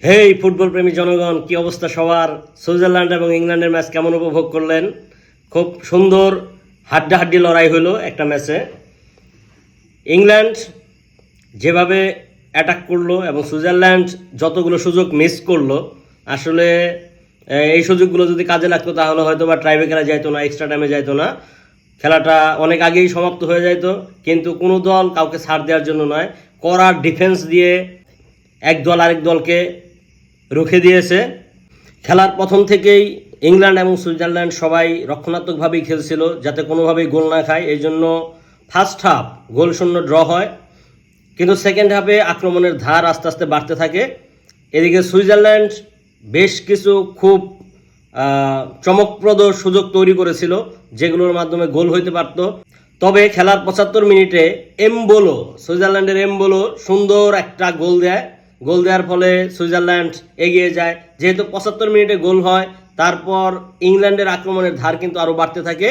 হেই football প্রেমী জনগণ, কি অবস্থা সবার? সুইজারল্যান্ড এবং ইংল্যান্ডের ম্যাচ কেমন উপভোগ করলেন? খুব সুন্দর হাড্ডাহাড্ডি লড়াই হলো একটা ম্যাচে। ইংল্যান্ড যেভাবে অ্যাটাক করলো এবং সুইজারল্যান্ড যতগুলো সুযোগ মিস করলো, আসলে এই সুযোগগুলো যদি কাজে লাগতো তাহলে হয়তো বা ট্রাইব্রেকারে যাইতো না, এক্সট্রা টাইমে যাইতো না, খেলাটা অনেক আগেই সমাপ্ত হয়ে যেত। কিন্তু কোনো দল কাউকে ছাড় দেওয়ার জন্য নয়, কড়া ডিফেন্স দিয়ে এক দল আরেক দলকে রুখে দিয়েছে। খেলার প্রথম থেকেই ইংল্যান্ড এবং সুইজারল্যান্ড সবাই রক্ষণাত্মকভাবেই খেলছিল, যাতে কোনোভাবেই গোল না খায়। এই জন্য ফার্স্ট হাফ গোল শূন্য ড্র হয়, কিন্তু সেকেন্ড হাফে আক্রমণের ধার আস্তে আস্তে বাড়তে থাকে। এদিকে সুইজারল্যান্ড বেশ কিছু খুব চমকপ্রদ সুযোগ তৈরি করেছিল, যেগুলোর মাধ্যমে গোল হইতে পারত। তবে খেলার 75 মিনিটে এমবোলো, সুইজারল্যান্ডের এমবোলো সুন্দর একটা গোল দেয়। গোল দেওয়ার ফলে সুইজারল্যান্ড এগিয়ে যায়। যেহেতু 75 মিনিটে গোল হয়, তারপর ইংল্যান্ডের আক্রমণের ধার কিন্তু আরও বাড়তে থাকে।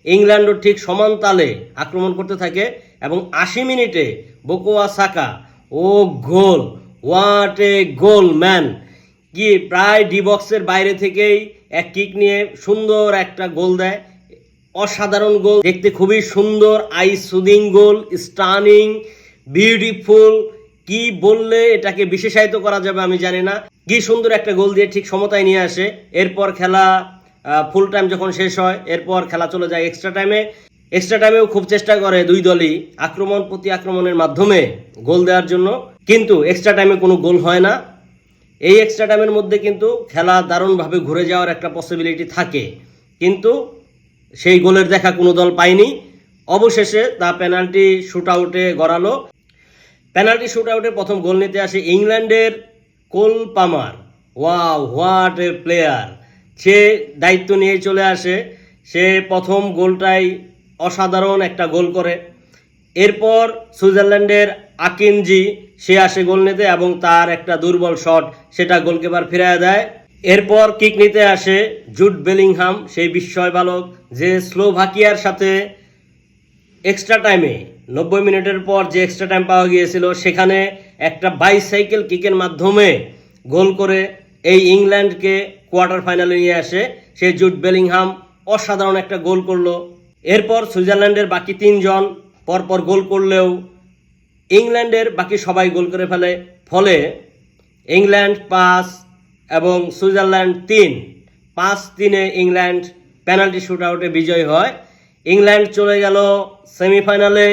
ইংল্যান্ডও ঠিক সমান তালে আক্রমণ করতে থাকে এবং 80 মিনিটে বুকায়ো সাকা, ও goal! What a goal man! কি প্রায় ডি বক্সের বাইরে থেকেই এক কিক নিয়ে সুন্দর একটা গোল দেয়। অসাধারণ গোল, দেখতে খুবই সুন্দর, I soothing goal, stunning, beautiful. কি বললে এটাকে বিশেষায়িত করা যাবে আমি জানি না। কি সুন্দর একটা গোল দিয়ে ঠিক সমতায় নিয়ে আসে। এরপর খেলা ফুল টাইম যখন শেষ হয়, এরপর খেলা চলে যায় এক্সট্রা টাইমে। এক্সট্রা টাইমেও খুব চেষ্টা করে দুই দলই আক্রমণ প্রতি আক্রমণের মাধ্যমে গোল দেওয়ার জন্য, কিন্তু এক্সট্রা টাইমে কোনো গোল হয় না। এই এক্সট্রা টাইমের মধ্যে কিন্তু খেলা দারুণভাবে ঘুরে যাওয়ার একটা পসিবিলিটি থাকে, কিন্তু সেই গোলের দেখা কোনো দল পায়নি। অবশেষে তা পেনাল্টি শুট আউটে গড়ালো। পেনাল্টি শুট আউটে প্রথম গোল নিতে আসে ইংল্যান্ডের Cole Palmer. Wow, what a player! সে দায়িত্ব নিয়ে চলে আসে। সে প্রথম গোলটাই অসাধারণ একটা গোল করে। এরপর সুইজারল্যান্ডের আকিনজি, সে আসে গোল নিতে এবং তার একটা দুর্বল শট, সেটা গোলকিপার ফিরিয়ে দেয়। এরপর কিক নিতে আসে জুড বেলিংহাম, সেই বিস্ময় বালক, যে স্লোভাকিয়ার সাথে এক্সট্রা টাইমে 90 মিনিটের পর যে এক্সট্রা টাইম পাওয়া গিয়েছিল, সেখানে একটা বাইসাইকেল কিকের মাধ্যমে গোল করে এই ইংল্যান্ডকে কোয়ার্টার ফাইনালে নিয়ে আসে। সেই জুড বেলিংহাম অসাধারণ একটা গোল করলো। এরপর সুইজারল্যান্ডের বাকি তিনজন পরপর গোল করলেও ইংল্যান্ডের বাকি সবাই গোল করে ফেলে। ফলে ইংল্যান্ড 5 এবং সুইজারল্যান্ড 3, 5-3-এ ইংল্যান্ড পেনাল্টি শুট আউটে বিজয়ী হয়। ইংল্যান্ড চলে গেল সেমিফাইনালে।